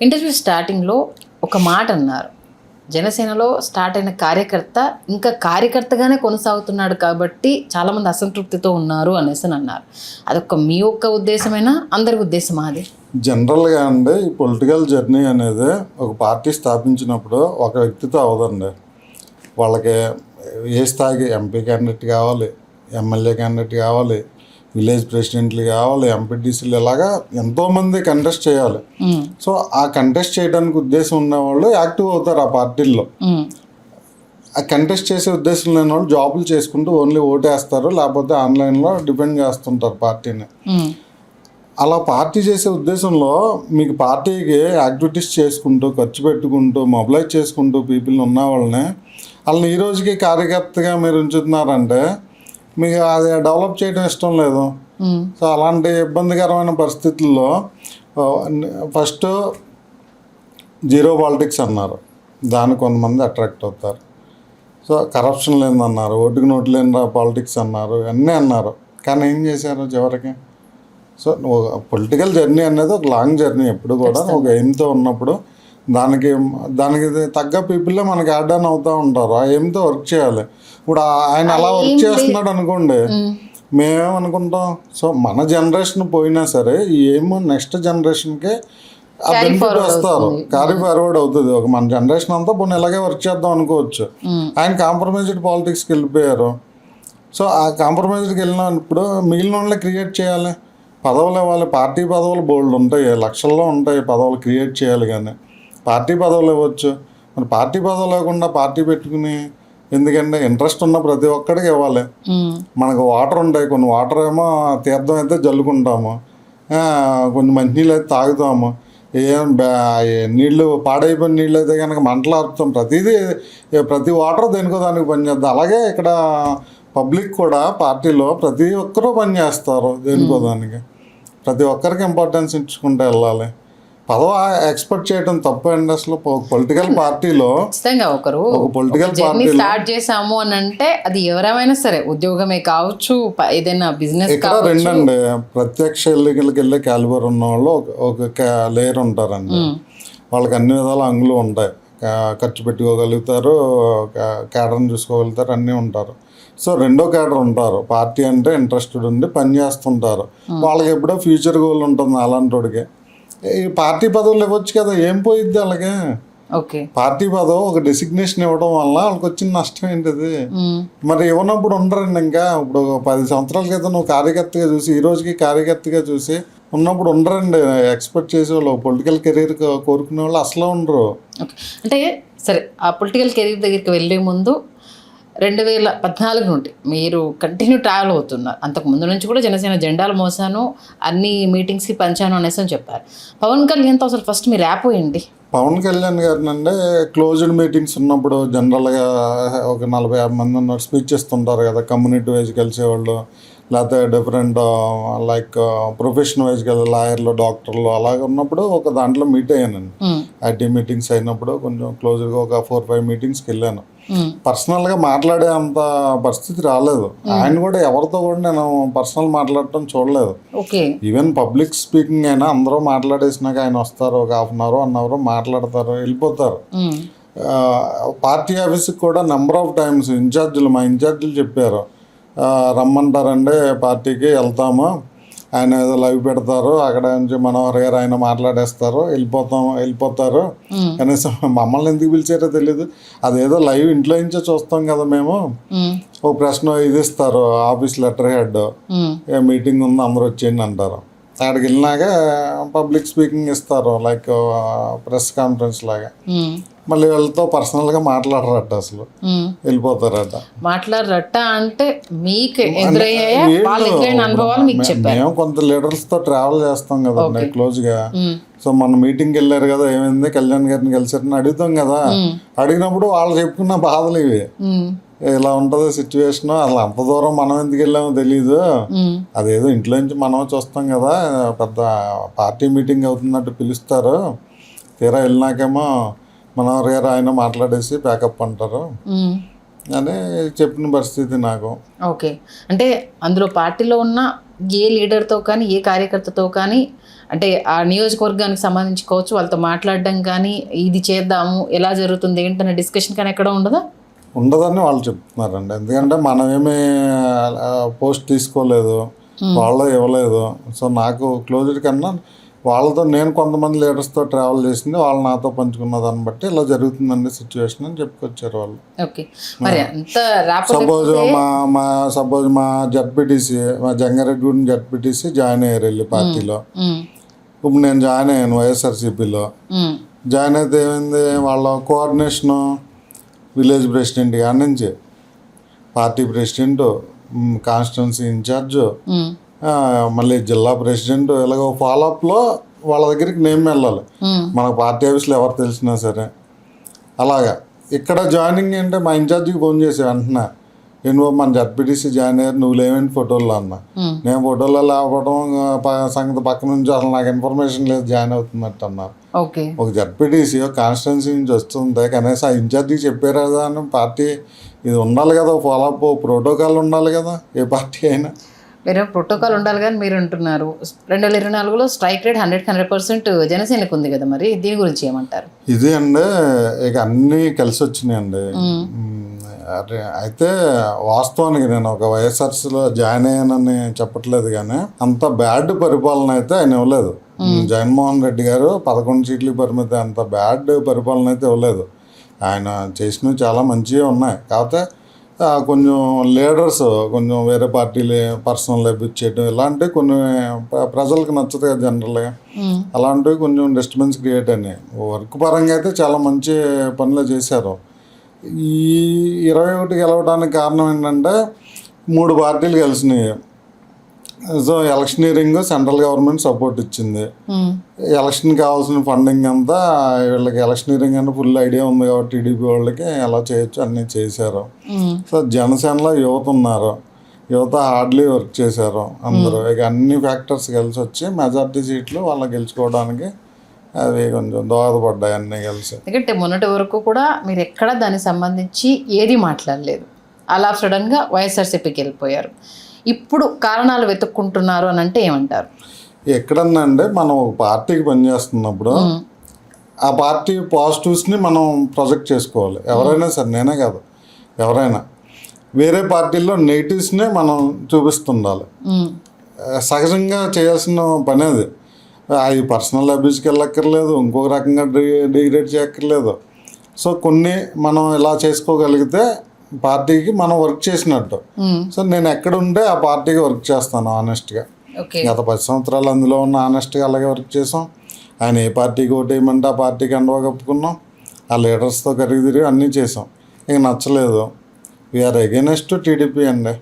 Interview స్టార్టింగ్లో ఒక మాట అన్నారు, జనసేనలో స్టార్ట్ అయిన కార్యకర్త ఇంకా కార్యకర్తగానే కొనసాగుతున్నాడు కాబట్టి చాలామంది అసంతృప్తితో ఉన్నారు అనేసి అన్నారు. అదొక మీ యొక్క ఉద్దేశమైనా అందరి ఉద్దేశమా? అది జనరల్గా అండి ఈ పొలిటికల్ జర్నీ అనేది ఒక పార్టీ స్థాపించినప్పుడు ఒక వ్యక్తితో అవదండి. వాళ్ళకి ఏ స్థాయికి ఎంపీ క్యాండిడేట్ కావాలి, ఎమ్మెల్యే క్యాండిడేట్ కావాలి, విలేజ్ ప్రెసిడెంట్లు కావాలి, ఎంపీటీసీలు, ఇలాగా ఎంతోమంది కంటెస్ట్ చేయాలి. సో ఆ కంటెస్ట్ చేయడానికి ఉద్దేశం ఉన్నవాళ్ళు యాక్టివ్ అవుతారు ఆ పార్టీల్లో. ఆ కంటెస్ట్ చేసే ఉద్దేశం లేని వాళ్ళు జాబులు చేసుకుంటూ ఓన్లీ ఓటేస్తారు, లేకపోతే ఆన్లైన్లో డిపెండ్ చేస్తుంటారు పార్టీని. అలా పార్టీ చేసే ఉద్దేశంలో మీకు పార్టీకి యాక్టివిటీస్ చేసుకుంటూ ఖర్చు పెట్టుకుంటూ మొబిలైజ్ చేసుకుంటూ పీపుల్ని ఉన్న వాళ్ళని ఈ రోజుకి కార్యకర్తగా మీరు ఉంచుతున్నారంటే మీకు అది డెవలప్ చేయడం ఇష్టం లేదు. సో అలాంటి ఇబ్బందికరమైన పరిస్థితుల్లో ఫస్ట్ జీరో పాలిటిక్స్ అన్నారు, దానికి కొంతమంది అట్రాక్ట్ అవుతారు. సో కరప్షన్ లేదన్నారు, ఓటుకు నోటు లేని పాలిటిక్స్ అన్నారు, అన్నీ అన్నారు. కానీ ఏం చేశారు చివరికి? సో పొలిటికల్ జర్నీ అనేది ఒక లాంగ్ జర్నీ. ఎప్పుడు కూడా ఒక ఎయిమ్తో ఉన్నప్పుడు దానికి తగ్గ పీపుల్లే మనకి యాడ్ ఆన్ అవుతూ ఉంటారు. ఆ ఎయిమ్తో వర్క్ చేయాలి. ఇప్పుడు ఆయన అలా వర్క్ చేస్తున్నాడు అనుకోండి, మేమేమనుకుంటాం, సో మన జనరేషన్ పోయినా సరే ఈ ఎయిమ్ నెక్స్ట్ జనరేషన్కి ఆ బెనిఫిట్ వస్తారు, క్యారీ ఫార్వర్డ్ అవుతుంది. ఒక మన జనరేషన్ అంతా పోనీ ఇలాగే వర్క్ చేద్దాం అనుకోవచ్చు. ఆయన కాంప్రమైజ్డ్ పాలిటిక్స్కి వెళ్ళిపోయారు. సో ఆ కాంప్రమైజ్డ్కి వెళ్ళినప్పుడు మిగిలిన వాళ్ళని క్రియేట్ చేయాలి, పదవులు ఇవ్వాలి. పార్టీ పదవులు బోల్డ్ ఉంటాయి, లక్షల్లో ఉంటాయి పదవులు క్రియేట్ చేయాలి. కానీ పార్టీ పదవులు ఇవ్వచ్చు. మరి పార్టీ పదవులు లేకుండా పార్టీ పెట్టుకుని ఎందుకంటే ఇంట్రెస్ట్ ఉన్న ప్రతి ఒక్కడికి ఇవ్వాలి. మనకు వాటర్ ఉంటాయి, కొన్ని వాటర్ ఏమో తీర్థం అయితే జల్లుకుంటాము, కొన్ని మంచినీళ్ళు అయితే తాగుతాము, నీళ్ళు పాడైపోయిన నీళ్ళు అయితే కనుక మంటలు ఆపుతాం. ప్రతి వాటర్ దేనికో దానికి పనిచేద్దాం. అలాగే ఇక్కడ పబ్లిక్ కూడా పార్టీలో ప్రతి ఒక్కరూ పనిచేస్తారు దేనికో దానికి. ప్రతి ఒక్కరికి ఇంపార్టెన్స్ ఇచ్చుకుంటూ వెళ్ళాలి. పదవి ఎక్స్పెక్ట్ చేయడం తప్పు అండి. అసలు పొలిటికల్ పార్టీలో ఒకరు ఒక పొలిటికల్ పార్టీ స్టార్ట్ చేసాము అని అంటే అది ఎవరైనా సరే, ఉద్యోగమే కావచ్చు, ఏదైనా బిజినెస్. ఇక్కడ రెండండి, ప్రత్యక్ష ఎన్నికలకు వెళ్ళే క్యాలిబర్ ఉన్న వాళ్ళు ఒక లేయర్ ఉంటారండి. వాళ్ళకి అన్ని విధాల అంగులు ఉంటాయి, ఖర్చు పెట్టుకోగలుగుతారు, క్యాడర్ని చూసుకోగలుగుతారు, అన్నీ ఉంటారు. సో రెండో క్యాడర్ ఉంటారు, పార్టీ అంటే ఇంట్రెస్టెడ్ ఉండి పని చేస్తుంటారు. వాళ్ళకి ఎప్పుడో ఫ్యూచర్ గోల్ ఉంటుంది. అలాంటి వాడికి ఈ పార్టీ పదవులు ఇవ్వచ్చు కదా, ఏం పోయిద్ది అలాగే. పార్టీ పదవి ఒక డెసిగ్నేషన్ ఇవ్వడం వల్ల వాళ్ళకి వచ్చిన నష్టం ఏంటిది? మరి ఇవ్వనప్పుడు ఉండరండి. ఇంకా ఇప్పుడు 10 సంవత్సరాల క్రితం నువ్వు కార్యకర్తగా చూసి ఈ రోజుకి కార్యకర్తగా చూసి ఉన్నప్పుడు ఉండరండి. ఎక్స్పెక్ట్ చేసేవాళ్ళు పొలిటికల్ కెరీర్ కోరుకునే వాళ్ళు అసలు ఉండరు. అంటే సరే, ఆ పొలిటికల్ కెరీర్ దగ్గరికి వెళ్ళే ముందు 2014 నుండి మీరు కంటిన్యూ ట్రావెల్ అవుతున్నారు. అంతకు ముందు నుంచి కూడా జనసేన జెండాలు మోసాను, అన్ని మీటింగ్స్కి పంచాను అనేసి అని చెప్పారు. పవన్ కళ్యాణ్తో అసలు ఫస్ట్ మీరు ర్యాప్ అయ్యండి. పవన్ కళ్యాణ్ గారిని అంటే క్లోజ్డ్ మీటింగ్స్ ఉన్నప్పుడు జనరల్గా ఒక 40-50 మంది ఉన్నారు, స్పీచ్ ఇస్తుంటారు కదా, కమ్యూనిటీ వైజ్ కలిసేవాళ్ళు, లేకపోతే డిఫరెంట్ లైక్ ప్రొఫెషన్ వైజ్ కదా, లాయర్లు, డాక్టర్లు అలాగ ఉన్నప్పుడు ఒక దాంట్లో మీట్ అయ్యానండి. ఐటీ మీటింగ్స్ అయినప్పుడు కొంచెం క్లోజ్గా ఒక 4-5 మీటింగ్స్కి వెళ్ళాను. పర్సనల్గా మాట్లాడే అంత పరిస్థితి రాలేదు. ఆయన కూడా ఎవరితో కూడా నేను పర్సనల్ మాట్లాడటం చూడలేదు. ఈవెన్ పబ్లిక్ స్పీకింగ్ అయినా అందరూ మాట్లాడేసినాక ఆయన వస్తారు, ఒక 1/2 అవర్ 1 అవర్ మాట్లాడతారు, వెళ్ళిపోతారు. పార్టీ ఆఫీస్కి కూడా నెంబర్ ఆఫ్ టైమ్స్ మా ఇన్ఛార్జీలు చెప్పారు, రమ్మంటారండి పార్టీకి వెళ్తాము, ఆయన ఏదో లైవ్ పెడతారు, అక్కడ నుంచి మనోహర్ గారు ఆయన మాట్లాడేస్తారు, వెళ్ళిపోతారు. కనీసం మమ్మల్ని ఎందుకు పిలిచారో తెలియదు. అదేదో లైవ్ ఇంట్లో నుంచే చూస్తాం కదా మేము. ఒక ప్రశ్న ఇది ఇస్తారు, ఆఫీస్ లెటర్ హెడ్, మీటింగ్ ఉంది అందరూ వచ్చేయండి అంటారు. అక్కడికి వెళ్ళినాక పబ్లిక్ స్పీకింగ్ ఇస్తారు, లైక్ ప్రెస్ కాన్ఫరెన్స్ లాగా. మళ్ళీ వాళ్ళతో పర్సనల్గా మాట్లాడరట, అసలు వెళ్ళిపోతారట. మాట్లాడరట అంటే మీకు మేము కొంత లీడర్స్తో ట్రావెల్ చేస్తాం కదండి క్లోజ్గా. సో మన మీటింగ్కి వెళ్ళారు కదా, ఏమైంది కళ్యాణ్ గారిని కలిసారని అడుగుతాం కదా. అడిగినప్పుడు వాళ్ళు చెప్పుకున్న బాధలు ఇవి, ఇలా ఉంటుంది సిచ్యువేషన్. అసలు అంత దూరం మనం ఎందుకు వెళ్ళామో తెలీదు, అదేదో ఇంట్లో నుంచి మనం చూస్తాం కదా, పెద్ద పార్టీ మీటింగ్ అవుతున్నట్టు పిలుస్తారు, తీరా వెళ్ళినాకేమో మనోహర్ గారు ఆయన మాట్లాడేసి ప్యాకప్ అంటారు. అని చెప్పిన పరిస్థితి నాకు. ఓకే. అంటే అందులో పార్టీలో ఉన్న ఏ లీడర్తో కానీ ఏ కార్యకర్తతో కానీ అంటే ఆ నియోజకవర్గానికి సంబంధించి కావచ్చు వాళ్ళతో మాట్లాడడం కానీ ఇది చేద్దాము ఎలా జరుగుతుంది ఏంటనే డిస్కషన్ కానీ ఎక్కడ ఉండదా? ఉండదని వాళ్ళు చెప్తున్నారండి. ఎందుకంటే మనమేమి పోస్ట్ తీసుకోలేదు, వాళ్ళు ఇవ్వలేదు. సో నాకు క్లోజ్డ్ కన్నా వాళ్ళతో నేను కొంతమంది లీడర్స్తో ట్రావెల్ చేసింది, వాళ్ళు నాతో పంచుకున్న దాన్ని బట్టి ఇలా జరుగుతుందండి సిచ్యువేషన్ అని చెప్పుకొచ్చారు వాళ్ళు. ఓకే. మరి అంత సపోజ్ మా జడ్పీటీసీ, మా జంగారెడ్డిగూడెం జడ్పీటీసీ జాయిన్ అయ్యారు వెళ్ళి పార్టీలో. ఇప్పుడు నేను జాయిన్ అయ్యాను వైఎస్ఆర్సీపీలో. జాయిన్ అయితే ఏమైంది, వాళ్ళ కోఆర్డినేషను విలేజ్ ప్రెసిడెంట్ కాడి నుంచి పార్టీ ప్రెసిడెంట్, కాన్స్టిట్యున్సీ ఇన్ఛార్జు, మళ్ళీ జిల్లా ప్రెసిడెంట్, ఇలాగ ఫాలోఅప్లో వాళ్ళ దగ్గరికి నేను వెళ్ళాలి. మనకు పార్టీ ఆఫీస్లో ఎవరు తెలిసినా సరే. అలాగా ఇక్కడ జాయినింగ్ అంటే మా ఇన్ఛార్జికి ఫోన్ చేసి వెంటనే, ఏంటి మన జడ్పీటీసీ జాయిన్ అయ్యారు, నువ్వు లేవేంటి ఫోటోల్లో అన్న. నేను ఫోటోలో లేకపోవడం సంగతి పక్క నుంచి అసలు నాకు ఇన్ఫర్మేషన్ లేదు జాయిన్ అవుతున్నట్టు అన్నారు. ఒక జడ్పీటీసీ కాన్స్టిట్యున్సీ నుంచి వస్తుంది, కనీసం ఆ ఇన్ఛార్జికి చెప్పారు కదా అని పార్టీ ఇది ఉండాలి కదా, ఫాలోఅప్ ప్రోటోకాల్ ఉండాలి కదా ఏ పార్టీ అయినా. వేరే ప్రోటోకాల్ ఉండాలి కానీ మీరు అంటున్నారు 2024లో స్ట్రైక్ రేట్ 100% జనసేనకు ఉంది కదా, మరి దీని గురించి ఏమంటారు? ఇది అండి ఇక అన్నీ కలిసి వచ్చినాయండి. అయితే వాస్తవానికి నేను ఒక వైఎస్ఆర్సీలో జాయిన్ అయ్యానని చెప్పట్లేదు, కానీ అంత బ్యాడ్ పరిపాలన అయితే ఆయన ఇవ్వలేదు. జగన్మోహన్ రెడ్డి గారు 11 సీట్లు పరిమితి, అంత బ్యాడ్ పరిపాలన అయితే ఇవ్వలేదు. ఆయన చేసినవి చాలా మంచిగా ఉన్నాయి. కాకపోతే కొంచెం లీడర్స్ కొంచెం వేరే పార్టీలు పర్సనల్ లైఫ్ ఇచ్చేయడం ఇలాంటివి కొన్ని ప్రజలకు నచ్చదు కదా జనరల్గా. అలాంటివి కొంచెం డిస్టర్బెన్స్ క్రియేట్ అయినాయి. వర్క్ పరంగా అయితే చాలా మంచి పనులు చేశారు. ఈ 21 గెలవడానికి కారణం ఏంటంటే 3 పార్టీలు కలిసినాయి. So electioneering central government support ఇచ్చింది. ఎలక్షన్ కావాల్సిన ఫండింగ్ అంతా వీళ్ళకి ఎలక్షనీరింగ్ అంటే ఫుల్ ఐడియా ఉంది కాబట్టి టీడీపీ వాళ్ళకి ఎలా చేయొచ్చు అన్నీ చేశారు. సో జనసేనలో యువత ఉన్నారు, యువత హార్డ్లీ వర్క్ చేశారు అందరూ. ఇక అన్ని ఫ్యాక్టర్స్ కలిసి వచ్చి మెజార్టీ సీట్లు వాళ్ళు గెలుచుకోవడానికి అవి కొంచెం దోహదపడ్డాయి అన్నీ కలిసి. ఎందుకంటే మొన్నటి వరకు కూడా మీరు ఎక్కడ దానికి సంబంధించి ఏది మాట్లాడలేదు, అలా సడన్గా వైఎస్ఆర్సీపీకి వెళ్ళిపోయారు. ఇప్పుడు కారణాలు వెతుక్కుంటున్నారు అని అంటే ఏమంటారు? ఎక్కడన్నా అంటే మనం ఒక పార్టీకి పనిచేస్తున్నప్పుడు ఆ పార్టీ పాజిటివ్స్ని మనం ప్రొజెక్ట్ చేసుకోవాలి. ఎవరైనా సరే, నేనే కాదు ఎవరైనా, వేరే పార్టీల్లో నెగిటివ్స్నే మనం చూపిస్తుండాలి. సహజంగా చేయాల్సిన పని అది. అది పర్సనల్ అబ్యూస్కి వెళ్ళక్కర్లేదు, ఇంకొక రకంగా డిగ్రేడ్ చేయక్కర్లేదు. సో కొన్ని మనం ఇలా చేసుకోగలిగితే పార్టీకి మనం వర్క్ చేసినట్టు. సో నేను ఎక్కడ ఉంటే ఆ పార్టీకి వర్క్ చేస్తాను ఆనెస్ట్గా. గత 10 సంవత్సరాలు అందులో ఉన్న ఆనెస్ట్గా అలాగే వర్క్ చేసాం. ఆయన ఏ పార్టీకి ఓటు వేయమంటే ఆ పార్టీకి అండవా కప్పుకున్నాం. ఆ లీడర్స్తో కరిగి తిరిగి అన్నీ చేసాం. ఇక నచ్చలేదు, వీఆర్ అగైనెస్ట్ టీడీపీ అండి.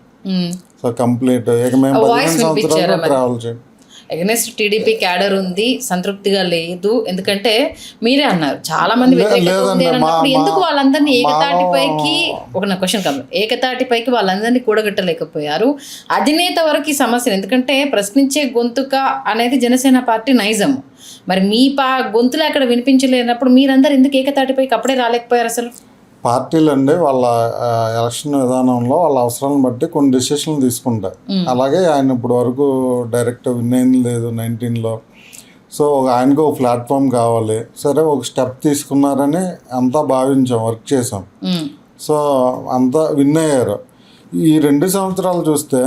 సో కంప్లీట్ ఇక మేము 15 సంవత్సరాలు ట్రావెల్ చేయండి. అగెనెస్ట్ టీడీపీ క్యాడర్ ఉంది, సంతృప్తిగా లేదు. ఎందుకంటే మీరే అన్నారు చాలా మంది వ్యతిరేకత ఉంది అన్నప్పుడు ఎందుకు వాళ్ళందరినీ ఏకతాటిపైకి నా క్వశ్చన్ కాదు, ఏకతాటిపైకి వాళ్ళందరినీ కూడగట్టలేకపోయారు? అధినేత వరకు ఈ సమస్యలు, ఎందుకంటే ప్రశ్నించే గొంతుక అనేది జనసేన పార్టీ నైజం. మరి మీ గొంతులు అక్కడ వినిపించలేనప్పుడు మీరందరూ ఎందుకు ఏకతాటిపైకి అప్పుడే రాలేకపోయారు? అసలు పార్టీలు అండి వాళ్ళ ఎలక్షన్ విధానంలో వాళ్ళ అవసరాలను బట్టి కొన్ని డెసిషన్లు తీసుకుంటాయి. అలాగే ఆయన ఇప్పుడు వరకు డైరెక్ట్ విన్ అయింది లేదు 19లో. సో ఆయనకు ఒక ప్లాట్ఫామ్ కావాలి, సరే ఒక స్టెప్ తీసుకున్నారని అంతా భావించాం, వర్క్ చేసాం. సో అంతా విన్ అయ్యారు. ఈ 2 సంవత్సరాలు చూస్తే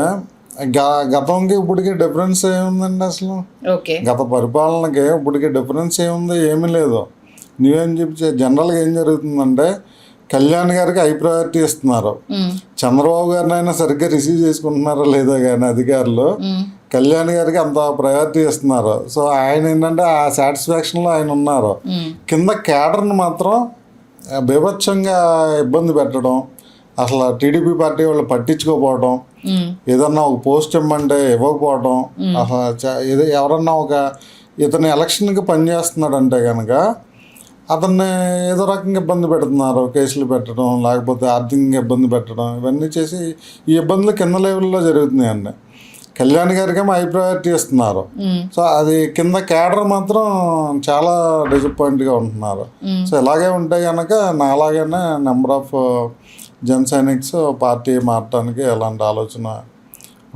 గతంకి ఇప్పటికి డిఫరెన్స్ ఏముందండి అసలు? గత పరిపాలనకి ఇప్పటికి డిఫరెన్స్ ఏముంది? ఏమీ లేదు. నువ్వేం చెప్పి జనరల్గా ఏం జరుగుతుందంటే కళ్యాణ్ గారికి హై ప్రయారిటీ ఇస్తున్నారు. చంద్రబాబు గారిని అయినా సరిగ్గా రిసీవ్ చేసుకుంటున్నారో లేదో కానీ అధికారులు కళ్యాణ్ గారికి అంత ప్రయారిటీ ఇస్తున్నారు. సో ఆయన ఏంటంటే ఆ సాటిస్ఫాక్షన్లో ఆయన ఉన్నారు. కింద క్యాడర్ని మాత్రం బీభత్సంగా ఇబ్బంది పెట్టడం, అసలు టీడీపీ పార్టీ వాళ్ళు పట్టించుకోపోవడం, ఏదన్నా ఒక పోస్ట్ ఇవ్వమంటే ఇవ్వకపోవడం, అసలు ఎవరన్నా ఇతను ఎలక్షన్కి పనిచేస్తున్నాడంటే కనుక అతన్ని ఏదో రకంగా ఇబ్బంది పెడుతున్నారు, కేసులు పెట్టడం, లేకపోతే ఆర్థికంగా ఇబ్బంది పెట్టడం, ఇవన్నీ చేసి ఈ ఇబ్బందులు కింద లెవెల్లో జరుగుతున్నాయండి. కళ్యాణ్ గారికేమో హై ప్రయారిటీ ఇస్తున్నారు. సో అది కింద క్యాడర్ మాత్రం చాలా డిసప్పాయింట్గా ఉంటున్నారు. సో ఇలాగే ఉంటే కనుక నాలాగానే నెంబర్ ఆఫ్ జన సైనిక్స్ పార్టీ మారటానికి ఎలాంటి ఆలోచన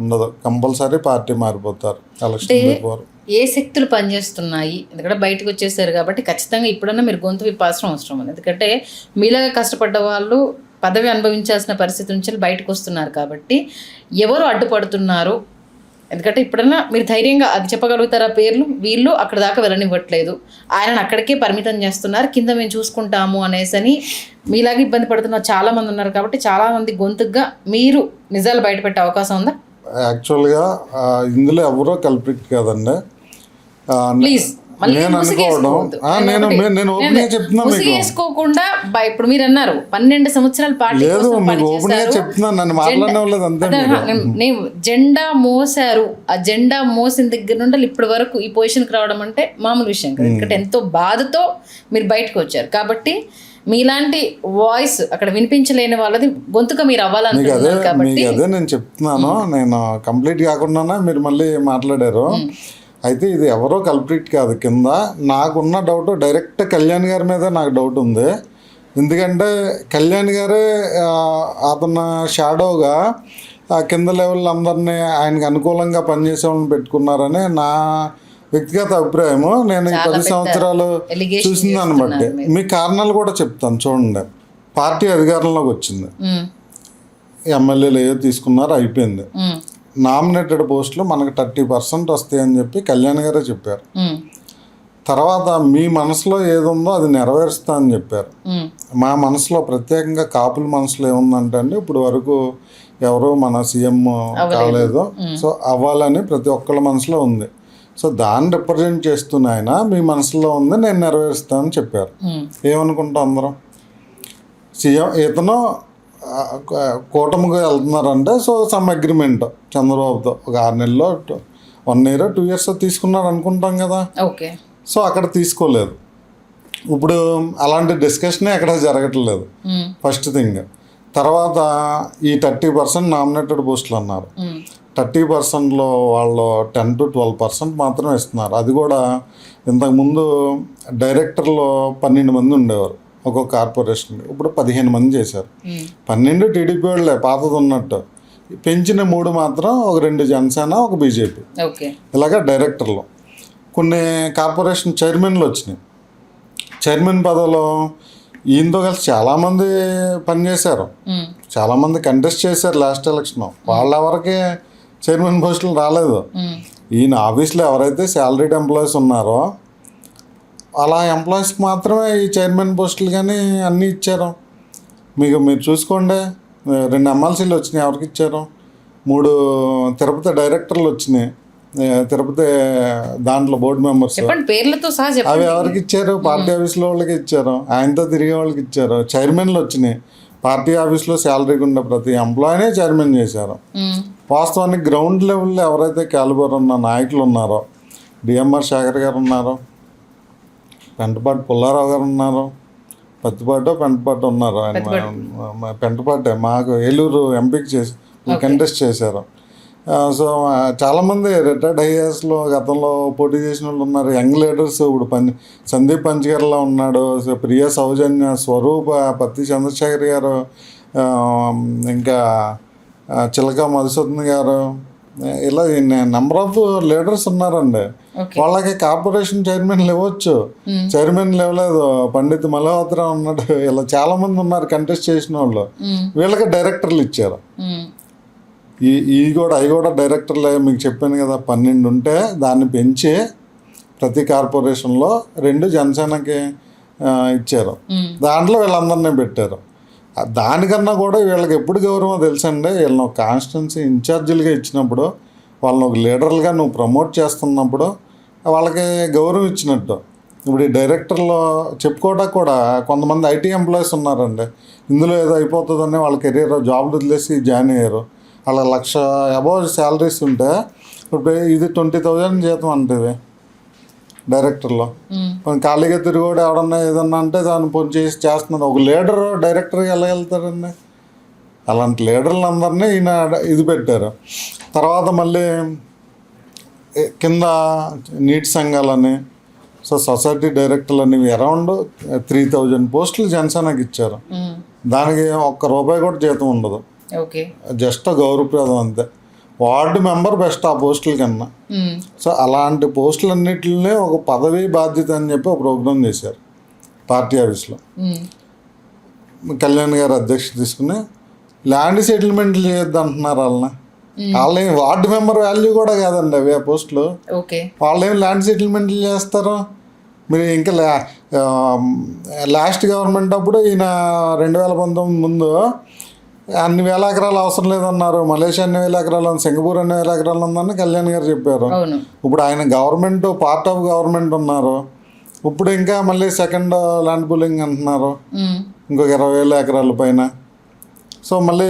ఉండదు. కంపల్సరీ పార్టీ మారిపోతారు ఎలక్షన్ బిఫోర్. ఏ శక్తులు పనిచేస్తున్నాయి, ఎందుకంటే బయటకు వచ్చేసారు కాబట్టి ఖచ్చితంగా ఇప్పుడన్నా మీరు గొంతు విప్పాల్సిన అవసరం ఉంది. ఎందుకంటే మీలాగా కష్టపడ్డ వాళ్ళు పదవి అనుభవించాల్సిన పరిస్థితి నుంచి బయటకు వస్తున్నారు కాబట్టి ఎవరు అడ్డుపడుతున్నారు, ఎందుకంటే ఇప్పుడన్నా మీరు ధైర్యంగా అది చెప్పగలుగుతారా పేర్లు, వీళ్ళు అక్కడ దాకా వెళ్ళనివ్వట్లేదు, ఆయనను అక్కడికే పరిమితం చేస్తున్నారు, కింద మేము చూసుకుంటాము అనేసని మీలాగా ఇబ్బంది పడుతున్న చాలామంది ఉన్నారు కాబట్టి చాలామంది గొంతుగా మీరు నిజాలు బయటపెట్టే అవకాశం ఉందా? యాక్చువల్గా ఇందులో ఎవరో కల్ప్రిట్ కాదండి. ప్లీజ్ నేను అనుకోవడం నేను ఓపెన్ చెప్తున్నా మీకు. వేసుకోకుండా ఇప్పుడు మీరు అన్నారు 12 సంవత్సరాలు పార్టీ లేదు, మీకు ఓపెన్ చెప్తున్నాను, నన్ను మాట్లాడలేదు అంతే. నేను జెండా మోసారు, ఆ జెండా మోసిన దగ్గర నుండి ఇప్పటి వరకు ఈ పొజిషన్కి రావడం అంటే మామూలు విషయం కాదు. ఎందుకంటే ఎంతో బాధతో మీరు బయటకు వచ్చారు కాబట్టి మీలాంటి వాయిస్ అక్కడ వినిపించలేని వాళ్ళది గొంతుగా మీరు అవ్వాలనుకుంటున్నారు కాబట్టి అదే నేను చెప్తున్నాను. నేను కంప్లీట్ కాకుండానే మీరు మళ్ళీ మాట్లాడారు. అయితే ఇది ఎవరో కల్ప్రిట్ కాదు. కింద నాకున్న డౌట్ డైరెక్ట్ కళ్యాణ్ గారి మీద నాకు డౌట్ ఉంది. ఎందుకంటే కళ్యాణ్ గారే అతను షాడోగా కింద లెవెల్ అందరినీ ఆయనకు అనుకూలంగా పనిచేసే వాళ్ళని పెట్టుకున్నారని నా వ్యక్తిగత అభిప్రాయము. నేను ఈ 10 సంవత్సరాలు చూసిన దాన్ని బట్టి మీ కారణాలు కూడా చెప్తాను. చూడండి, పార్టీ అధికారంలోకి వచ్చింది, ఎమ్మెల్యేలు ఏదో తీసుకున్నారు, అయిపోయింది. నామినేటెడ్ పోస్టులు మనకు 30% వస్తాయని చెప్పి కళ్యాణ్ గారే చెప్పారు. తర్వాత మీ మనసులో ఏదుందో అది నెరవేరుస్తా అని చెప్పారు. మా మనసులో ప్రత్యేకంగా కాపుల మనసులో ఏముందంటే అండి, ఇప్పుడు వరకు ఎవరు మన సీఎం కాలేదు, సో అవ్వాలని ప్రతి ఒక్కళ్ళ మనసులో ఉంది. సో దాన్ని రిప్రజెంట్ చేస్తున్న ఆయన మీ మనసులో ఉంది, నేను నెరవేరుస్తానని చెప్పారు. ఏమనుకుంటాం అందరం? సీఎం ఇతను కూటమికి వెళ్తున్నారంటే సో సమ్ అగ్రిమెంట్ చంద్రబాబుతో ఒక 6 నెలల్లో 1 year 2 years తీసుకున్నారు అనుకుంటాం కదా. ఓకే, సో అక్కడ తీసుకోలేదు. ఇప్పుడు అలాంటి డిస్కషనే ఎక్కడ జరగట్లేదు. First thing. తర్వాత ఈ 30% నామినేటెడ్ పోస్టులు అన్నారు. 30%లో వాళ్ళు 10 to 12% మాత్రమే ఇస్తున్నారు. అది కూడా ఇంతకుముందు డైరెక్టర్లో 12 మంది ఉండేవారు ఒక్కొక్క కార్పొరేషన్, ఇప్పుడు 15 మంది చేశారు. 12 టీడీపీ వాళ్ళే పాతది ఉన్నట్టు, పెంచిన 3 మాత్రం ఒక 2 జనసేన, ఒక బీజేపీ, ఇలాగా డైరెక్టర్లు. కొన్ని కార్పొరేషన్ చైర్మన్లు వచ్చినాయి. చైర్మన్ పదవిలో ఈయనతో కలిసి చాలామంది పనిచేశారు, చాలామంది కంటెస్ట్ చేశారు లాస్ట్ ఎలక్షన్. వాళ్ళ ఎవరికి చైర్మన్ పోస్టులు రాలేదు. ఈయన ఆఫీస్లో ఎవరైతే శాలరీడ్ ఎంప్లాయీస్ ఉన్నారో అలా ఎంప్లాయీస్కి మాత్రమే ఈ చైర్మన్ పోస్టులు కానీ అన్నీ ఇచ్చారు. మీరు చూసుకోండి, 2 ఎమ్మెల్సీలు వచ్చినాయి, ఎవరికి ఇచ్చారు? 3 తిరుపతి డైరెక్టర్లు వచ్చినాయి, తిరుపతి దాంట్లో బోర్డు మెంబర్స్, పేర్లతో సహా అవి ఎవరికి ఇచ్చారు? పార్టీ ఆఫీస్లో వాళ్ళకి ఇచ్చారు, ఆయనతో తిరిగే వాళ్ళకి ఇచ్చారు. చైర్మన్లు వచ్చినాయి, పార్టీ ఆఫీస్లో శాలరీగా ఉండే ప్రతి ఎంప్లాయీనే చైర్మన్ చేశారు. వాస్తవానికి గ్రౌండ్ లెవెల్లో ఎవరైతే క్యాలిబర్ ఉన్న నాయకులు ఉన్నారో, డిఎంఆర్ శేఖర్ గారు ఉన్నారు, పెంటపాటి పుల్లారావు గారు ఉన్నారు, పెంటపాటి ఉన్నారు. ఆయన పెంటపాటే మాకు ఏలూరు ఎంపీకి చేసి కంటెస్ట్ చేశారు. సో చాలామంది రిటైర్డ్ ఐఏఎస్లో గతంలో పోటీ చేసిన వాళ్ళు ఉన్నారు. యంగ్ లీడర్స్ ఇప్పుడు సందీప్ పంచగర్లో ఉన్నాడు, ప్రియా సౌజన్య, స్వరూప, పత్తి చంద్రశేఖర్ గారు, ఇంకా చిలక మధుసూదన్ గారు, ఇలా నెంబర్ ఆఫ్ లీడర్స్ ఉన్నారండి. వాళ్ళకి కార్పొరేషన్ చైర్మన్లు ఇవ్వచ్చు, చైర్మన్లు ఇవ్వలేదు. పండిత్ మల్హోత్రా ఉన్నాడు, ఇలా చాలా మంది ఉన్నారు కంటెస్ట్ చేసిన వాళ్ళు. వీళ్ళకి డైరెక్టర్లు ఇచ్చారు. అవి కూడా డైరెక్టర్లే. మీకు చెప్పాను కదా, 12 ఉంటే దాన్ని పెంచి ప్రతి కార్పొరేషన్లో 2 జనసేనకి ఇచ్చారు. దాంట్లో వీళ్ళందరినీ పెట్టారు. దానికన్నా కూడా వీళ్ళకి ఎప్పుడు గౌరవం తెలుసండి, వీళ్ళని ఒక కాన్స్టిట్యున్సీ ఇన్ఛార్జీలుగా ఇచ్చినప్పుడు, వాళ్ళని ఒక లీడర్లుగా నువ్వు ప్రమోట్ చేస్తున్నప్పుడు వాళ్ళకి గౌరవం ఇచ్చినట్టు. ఇప్పుడు ఈ డైరెక్టర్లో చెప్పుకోవడానికి కూడా కొంతమంది ఐటీ ఎంప్లాయీస్ ఉన్నారండి. ఇందులో ఏదో అయిపోతుందని వాళ్ళ కెరీర్ జాబ్ వదిలేసి జాయిన్ అయ్యారు. వాళ్ళ 1,00,000 అబౌవ్ శాలరీస్ ఉంటే ఇప్పుడు ఇది 20,000 జీతం అంటే డైరెక్టర్లో. ఖాళీగా తిరిగోడు ఎవడన్నా ఏదన్నా అంటే దాన్ని పొంచి చేసి చేస్తున్నారు. ఒక లీడర్ డైరెక్టర్గా ఎలా వెళ్తారండి? అలాంటి లీడర్లు అందరినీ ఈయన ఇది పెట్టారు. తర్వాత మళ్ళీ కింద నీటి సంఘాలని, సో సొసైటీ డైరెక్టర్లు అనేవి అరౌండ్ 3,000 పోస్టులు జనసేనకి ఇచ్చారు. దానికి ₹1 కూడా జీతం ఉండదు, ఓకే. జస్ట్ గౌరవప్రదం అంతే. వార్డు మెంబర్ బెస్ట్ ఆ పోస్టుల కన్నా. సో అలాంటి పోస్టులన్నిటిని ఒక పదవి బాధ్యత అని చెప్పి ఒక ప్రోగ్రాం చేశారు పార్టీ ఆఫీస్లో. కళ్యాణ్ గారు అధ్యక్షత తీసుకుని ల్యాండ్ సెటిల్మెంట్లు చేయొద్దు అంటున్నారు వాళ్ళని. వాళ్ళేం వార్డు మెంబర్ వాల్యూ కూడా కాదండి అవి ఆ పోస్టులు. వాళ్ళేం ల్యాండ్ సెటిల్మెంట్లు చేస్తారు. మీరు ఇంకా లాస్ట్ గవర్నమెంట్ అప్పుడు ఈయన 2019 ముందు అన్ని వేల ఎకరాలు అవసరం లేదన్నారు. మలేషియా అన్ని వేల ఎకరాలు ఉంది, సింగపూర్ అన్ని వేల ఎకరాలు ఉందని కళ్యాణ్ గారు చెప్పారు. ఇప్పుడు ఆయన గవర్నమెంట్ పార్ట్ ఆఫ్ గవర్నమెంట్ ఉన్నారు. ఇప్పుడు ఇంకా మళ్ళీ సెకండ్ ల్యాండ్ పూలింగ్ అంటున్నారు, ఇంకొక 20,000 ఎకరాల పైన. సో మళ్ళీ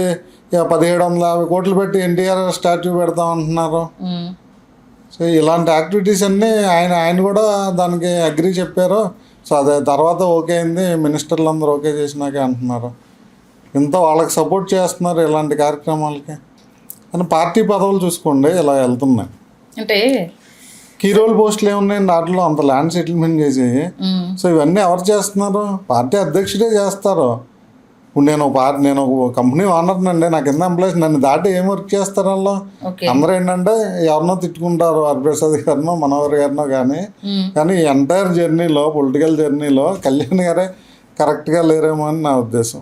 1,750 కోట్లు పెట్టి ఎన్టీఆర్ స్టాట్యూ పెడతాం అంటున్నారు. సో ఇలాంటి యాక్టివిటీస్ అన్నీ ఆయన కూడా దానికి అగ్రీ చెప్పారు. సో అదే తర్వాత ఓకే అయింది, మినిస్టర్లు అందరూ ఓకే చేసినాకే అంటున్నారు. ఇంత వాళ్ళకి సపోర్ట్ చేస్తున్నారు ఇలాంటి కార్యక్రమాలకి అని. పార్టీ పదవులు చూసుకోండి ఇలా వెళ్తున్నాయి. అంటే కీ రోల్ పోస్టులు ఏమున్నాయండి వాటిలో అంత ల్యాండ్ సెటిల్మెంట్ చేసి. సో ఇవన్నీ ఎవరు చేస్తున్నారు? పార్టీ అధ్యక్షుడే చేస్తారు. ఇప్పుడు నేను ఒక కంపెనీ ఓనర్నండి, నాకు కింద ఎంప్లాయీస్ నన్ను దాటి ఏం వర్క్ చేస్తారు వాళ్ళు? అందరూ ఏంటంటే ఎవరినో తిట్టుకుంటారు, హరిప్రసాద్ గారినో మనోహర్ గారినో. కానీ ఈ ఎంటైర్ జర్నీలో, పొలిటికల్ జర్నీలో కళ్యాణ్ గారే కరెక్ట్గా లేరేమో అని నా ఉద్దేశం.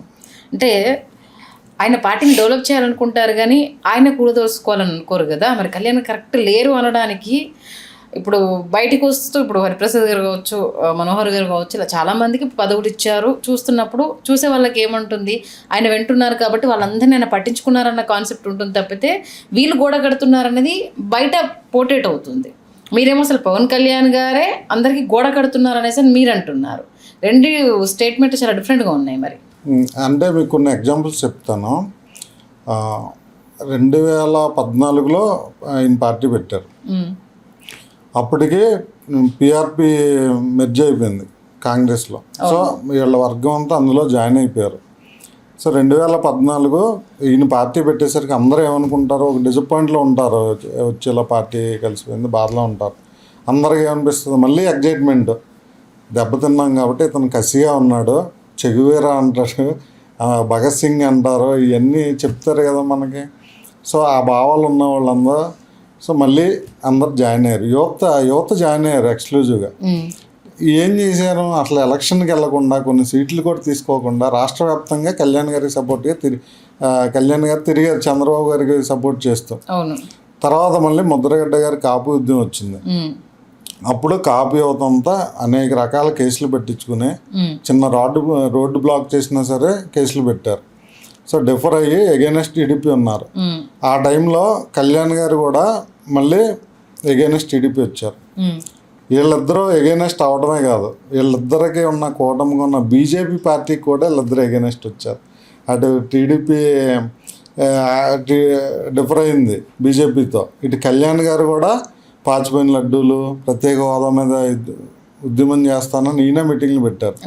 అంటే ఆయన పార్టీని డెవలప్ చేయాలనుకుంటారు కానీ ఆయన కూడదోసుకోవాలని అనుకోరు కదా. మరి కళ్యాణ్ కరెక్ట్ లేరు అనడానికి ఇప్పుడు బయటికి వస్తూ ఇప్పుడు హరిప్రసాద్ గారు కావచ్చు, మనోహర్ గారు కావచ్చు, ఇలా చాలామందికి పదవులు ఇచ్చారు. చూస్తున్నప్పుడు చూసే వాళ్ళకి ఏమంటుంది, ఆయన వింటున్నారు కాబట్టి వాళ్ళందరినీ ఆయన పట్టించుకున్నారన్న కాన్సెప్ట్ ఉంటుంది తప్పితే వీళ్ళు గోడ కడుతున్నారనేది బయట పోర్ట్రేట్ అవుతుంది. మీరేమో అసలు పవన్ కళ్యాణ్ గారే అందరికీ గోడ కడుతున్నారు అనేసి మీరు అంటున్నారు. రెండు స్టేట్మెంట్ చాలా డిఫరెంట్గా ఉన్నాయి. మరి అంటే మీకు కొన్ని ఎగ్జాంపుల్స్ చెప్తాను. 2014లో ఆయన పార్టీ పెట్టారు. అప్పటికి పిఆర్పి మెర్జ్ అయిపోయింది కాంగ్రెస్లో. సో వీళ్ళ వర్గం అంతా అందులో జాయిన్ అయిపోయారు. సో 2014 ఈయన పార్టీ పెట్టేసరికి అందరూ ఏమనుకుంటారు, ఒక డిసప్పాయింట్లో ఉంటారు. వచ్చేలా పార్టీ కలిసిపోయింది, బాధలో ఉంటారు. అందరికీ ఏమనిపిస్తుంది, మళ్ళీ ఎగ్జైట్మెంట్. దెబ్బతిన్నాం కాబట్టి ఇతను కసిగా ఉన్నాడు, చెగువేరా అంటారు, భగత్ సింగ్ అంటారు, ఇవన్నీ చెప్తారు కదా మనకి. సో ఆ భావాలు ఉన్న వాళ్ళందరూ సో మళ్ళీ అందరు జాయిన్ అయ్యారు. యువత జాయిన్ అయ్యారు ఎక్స్క్లూజివ్గా. ఏం చేశారు, అసలు ఎలక్షన్కి వెళ్లకుండా, కొన్ని సీట్లు కూడా తీసుకోకుండా రాష్ట్ర వ్యాప్తంగా కళ్యాణ్ గారికి సపోర్ట్గా కళ్యాణ్ గారు తిరిగారు, చంద్రబాబు గారికి సపోర్ట్ చేస్తూ. తర్వాత మళ్ళీ ముద్రగడ్డ గారి కాపు యుద్ధం వచ్చింది. అప్పుడు కాపు యువత అంతా అనేక రకాల కేసులు పెట్టించుకుని, చిన్న రోడ్డు బ్లాక్ చేసినా సరే కేసులు పెట్టారు. సో డిఫర్ అయ్యి ఎగైనెస్ట్ టీడీపీ ఉన్నారు. ఆ టైంలో కళ్యాణ్ గారు కూడా మళ్ళీ ఎగైనెస్ట్ టీడీపీ వచ్చారు. వీళ్ళిద్దరూ ఎగైనెస్ట్ అవడమే కాదు, వీళ్ళిద్దరికి ఉన్న కూటమిగా ఉన్న బీజేపీ పార్టీకి కూడా వీళ్ళిద్దరూ ఎగైనెస్ట్ వచ్చారు. అటు టీడీపీ డిఫర్ అయింది బీజేపీతో, ఇటు కళ్యాణ్ గారు కూడా పాచిపోయిన లడ్డూలు, ప్రత్యేక హోదా మీద ఉద్యమం చేస్తానని ఈయన మీటింగ్లు పెట్టారు.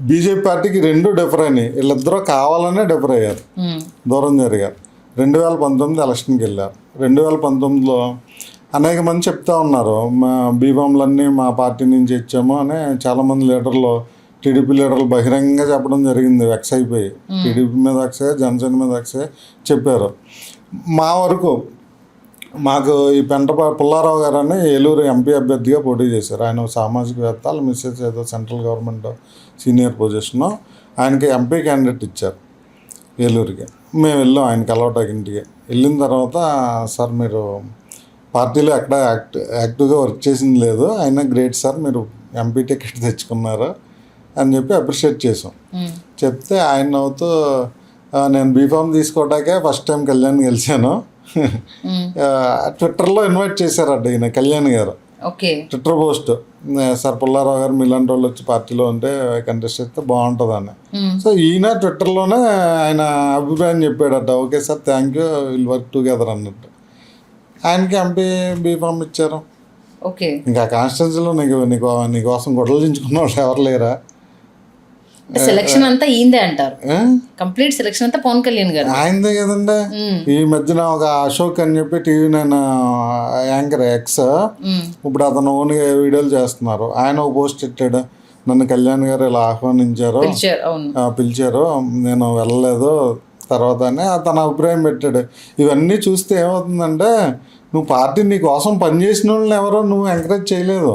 బీజేపీ పార్టీకి రెండు డిఫర్ అయినాయి. వీళ్ళిద్దరూ కావాలనే డిఫర్ అయ్యారు, దూరం జరిగారు. 2019 ఎలక్షన్కి వెళ్ళారు. 2019లో అనేక మంది చెప్తా ఉన్నారు, మా బీఫామ్లన్నీ మా పార్టీ నుంచి ఇచ్చాము అని చాలామంది లీడర్లు, టీడీపీ లీడర్లు బహిరంగంగా చెప్పడం జరిగింది. వెక్స్ అయిపోయి టీడీపీ మీద వెక్సే, జనసేన మీద వెక్సే చెప్పారు. మా వరకు మాకు ఈ పుల్లారావు గారు అని ఏలూరు ఎంపీ అభ్యర్థిగా పోటీ చేశారు. ఆయన సామాజికవేత్త, వాళ్ళ మిస్సెస్ ఏదో సెంట్రల్ గవర్నమెంట్ సీనియర్ పొజిషను. ఆయనకి ఎంపీ క్యాండిడేట్ ఇచ్చారు ఏలూరుకి. మేము వెళ్ళాం ఆయన కలవటానికి ఇంటికి. వెళ్ళిన తర్వాత, సార్ మీరు పార్టీలో ఎక్కడ యాక్టివ్గా వర్క్ చేసింది లేదు, అయినా గ్రేట్ సార్ మీరు ఎంపీ టికెట్ తెచ్చుకున్నారు అని చెప్పి అప్రిషియేట్ చేసాం. చెప్తే ఆయన నవ్వుతూ, నేను బీఫామ్ తీసుకోవటాకే ఫస్ట్ టైం కళ్యాణ్ గెలిచాను, ట్విట్టర్లో ఇన్వైట్ చేశారట ఈయన కళ్యాణ్ గారు. ట్విట్టర్ పోస్ట్, సార్ పుల్లారావు గారు మీలాంటి వాళ్ళు వచ్చి పార్టీలో ఉంటే కంటెస్ట్ చేస్తే బాగుంటుందని. సో ఈయన ట్విట్టర్లోనే ఆయన అభిప్రాయం చెప్పాడట. Okay sir, thank you, will work together అన్నట్టు. ఆయనకి ఎంపీ బీఫామ్ ఇచ్చారు. ఇంకా కాన్స్టిట్యున్సీలో నీకోసం గొడవలు దించుకున్న వాళ్ళు ఎవరు లేరా? సెలక్షన్ అంతా ఈందే అంటారు, కంప్లీట్ సెలక్షన్ అంతా పవన్ కళ్యాణ్ గారు ఆయనదే కదండి. ఈ మధ్యన ఒక అశోక్ అని చెప్పి TV9 యాంకర్ ఎక్స్, ఇప్పుడు అతను ఓన్గా వీడియోలు చేస్తున్నారు. ఆయన ఒక పోస్ట్ పెట్టాడు, నన్ను కళ్యాణ్ గారు ఇలా ఆహ్వానించారు, పిలిచారు. అవును. పిలిచారు, నేను వెళ్ళలేదు తర్వాత అని తన అభిప్రాయం పెట్టాడు. ఇవన్నీ చూస్తే ఏమవుతుందంటే నువ్వు పార్టీ నీ కోసం పనిచేసిన వాళ్ళని ఎవరో నువ్వు ఎంకరేజ్ చేయలేదు.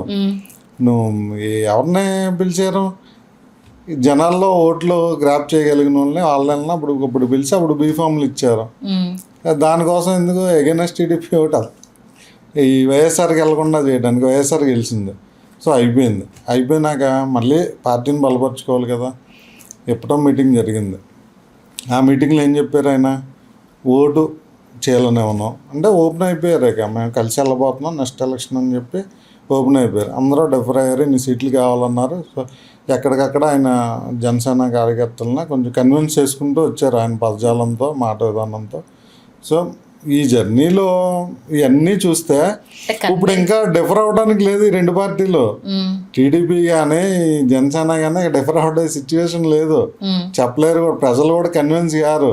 నువ్వు ఎవరిని పిలిచారు? జనాల్లో ఓట్లు గ్రాప్ చేయగలిగిన వాళ్ళని వాళ్ళని అప్పుడు పిలిచి అప్పుడు బీఫామ్లు ఇచ్చారు. దానికోసం ఎందుకు ఎగైనెస్ట్ టీడీపీ ఓటు ఈ వైఎస్ఆర్కి వెళ్లకుండా చేయడానికి వైఎస్ఆర్ గెలిచింది. సో అయిపోయినాక మళ్ళీ పార్టీని బలపరుచుకోవాలి కదా. ఎప్పుడో మీటింగ్ జరిగింది. ఆ మీటింగ్లో ఏం చెప్పారు ఆయన? ఓటు చేయాలని ఉన్నాం అంటే ఓపెన్ అయిపోయారు. ఇక మేము కలిసి వెళ్ళబోతున్నాం నెక్స్ట్ ఎలక్షన్ అని చెప్పి ఓపెన్ అయిపోయారు. అందరూ డెఫర్ అయ్యారు, ఇన్ని సీట్లు కావాలన్నారు. సో ఎక్కడికక్కడ ఆయన జనసేన కార్యకర్తలను కొంచెం కన్విన్స్ చేసుకుంటూ వచ్చారు ఆయన పదజాలంతో, మాట విధానంతో. సో ఈ జర్నీలో ఇవన్నీ చూస్తే ఇప్పుడు ఇంకా డిఫర్ అవడానికి లేదు ఈ రెండు పార్టీలు. టీడీపీ కానీ జనసేన కానీ డిఫర్ అవడే సిచ్యువేషన్ లేదు, చెప్పలేరు కూడా. ప్రజలు కూడా కన్విన్స్ కారు.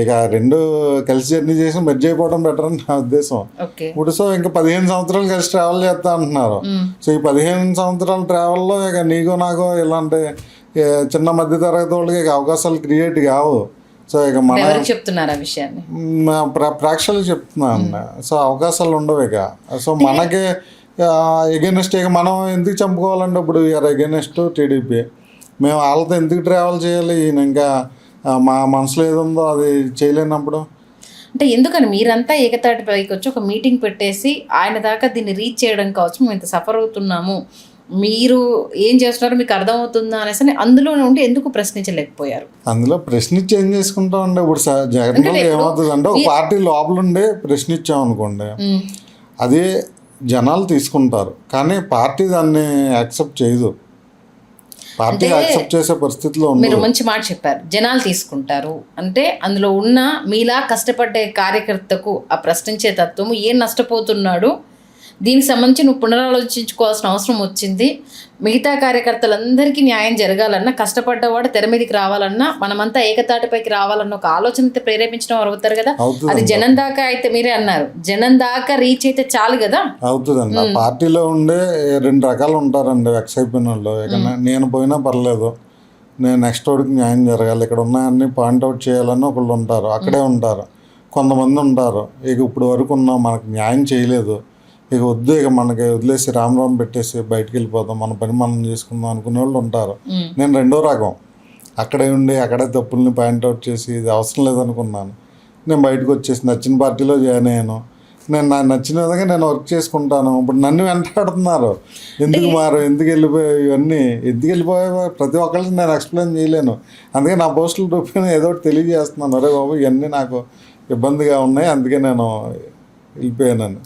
ఇక రెండు కలిసి జర్నీ చేసి మెర్జ్ అయిపోవడం బెటర్ అని నా ఉద్దేశం. ఇప్పుడు సో ఇంకా 15 సంవత్సరాలు కలిసి ట్రావెల్ చేస్తా అంటున్నారు. సో ఈ 15 సంవత్సరాల ట్రావెల్లో ఇక నీకో నాకో ఇలాంటి చిన్న మధ్య తరగతి వాళ్ళకి ఇక అవకాశాలు క్రియేట్ కావు. సో ఇక మన చెప్తున్నారు ఆ విషయాన్ని ప్రేక్షకులు చెప్తున్నాను. సో అవకాశాలు ఉండవు ఇక. సో మనకి ఎగెనెస్ట్ ఇక మనం ఎందుకు చంపుకోవాలంటే ఇప్పుడు యూఆర్ ఎగెనెస్ట్ టీడీపీ, మేము వాళ్ళతో ఎందుకు ట్రావెల్ చేయాలి? ఈయన ఇంకా మా మనసులో ఏదుందో అది చేయలేనప్పుడు అంటే ఎందుకని మీరంతా ఏకతాటి పైకి వచ్చి ఒక మీటింగ్ పెట్టేసి ఆయన దాకా దీన్ని రీచ్ చేయడం కావచ్చు, మేము ఇంత సఫర్ అవుతున్నాము, మీరు ఏం చేస్తున్నారో మీకు అర్థమవుతుందా అనేసి అందులో నుండి ఎందుకు ప్రశ్నించలేకపోయారు? అందులో ప్రశ్నించి ఏం చేసుకుంటాం అంటే ఇప్పుడు జగన్ ఏమవుతుంది అంటే ఒక పార్టీ లోపల ఉండే ప్రశ్నించాం అనుకోండి, అదే జనాలు తీసుకుంటారు కానీ పార్టీ దాన్ని యాక్సెప్ట్ చేయదు. పార్టీ యాక్సెప్ట్ చేసే పరిస్థితిలో ఉంది. మీరు మంచి మాట చెప్పారు, జనాలు తీసుకుంటారు అంటే అందులో ఉన్న మీలా కష్టపడ్డే కార్యకర్తకు ఆ ప్రశ్నించే తత్వము ఏం నష్టపోతున్నాడు దీనికి సంబంధించి నువ్వు పునరాలోచించుకోవాల్సిన అవసరం వచ్చింది. మిగతా కార్యకర్తలందరికీ న్యాయం జరగాలన్నా, కష్టపడ్డవాడు తెర మీదకి రావాలన్నా, మనమంతా ఏకతాటిపైకి రావాలన్న ఒక ఆలోచనతో ప్రేరేపించడం అవుతారు కదా. అది జనం దాకా అయితే మీరే అన్నారు, జనం దాకా రీచ్ అయితే చాలు కదా. అవుతుందండి. పార్టీలో ఉండే 2 రకాలు ఉంటారండి వెక్స్ అయిపోయిన వాళ్ళు. నేను పోయినా పర్లేదు, నేను నెక్స్ట్ వాడికి న్యాయం జరగాలి, ఇక్కడ ఉన్నాయన్నీ పాయింట్అవుట్ చేయాలని ఒకళ్ళు ఉంటారు, అక్కడే ఉంటారు. కొంతమంది ఉంటారు ఇక ఇప్పుడు వరకు ఉన్నాం మనకు న్యాయం చేయలేదు, ఇక వద్దు, ఇక మనకి వదిలేసి రామ్ పెట్టేసి బయటికి వెళ్ళిపోదాం, మన పని మనం చేసుకుందాం అనుకునే వాళ్ళు ఉంటారు. నేను రెండో రకం, అక్కడే ఉండి అక్కడే తప్పుల్ని పాయింట్అవుట్ చేసి ఇది అవసరం లేదనుకున్నాను, నేను బయటకు వచ్చేసి నచ్చిన పార్టీలో జాయిన్ అయ్యాను, నేను నాకు నచ్చిన విధంగా నేను వర్క్ చేసుకుంటాను. ఇప్పుడు నన్ను వెంటాడుతున్నారు, ఎందుకు ఎందుకు వెళ్ళిపోయాయి, ఇవన్నీ ఎందుకు వెళ్ళిపోయాయి ప్రతి ఒక్కరికి నేను ఎక్స్ప్లెయిన్ చేయలేను. అందుకే నా పోస్టుల రూపేణ ఏదో ఒకటి తెలియజేస్తున్నాను, అరే బాబు ఇవన్నీ నాకు ఇబ్బందిగా ఉన్నాయి, అందుకే నేను వెళ్ళిపోయాను.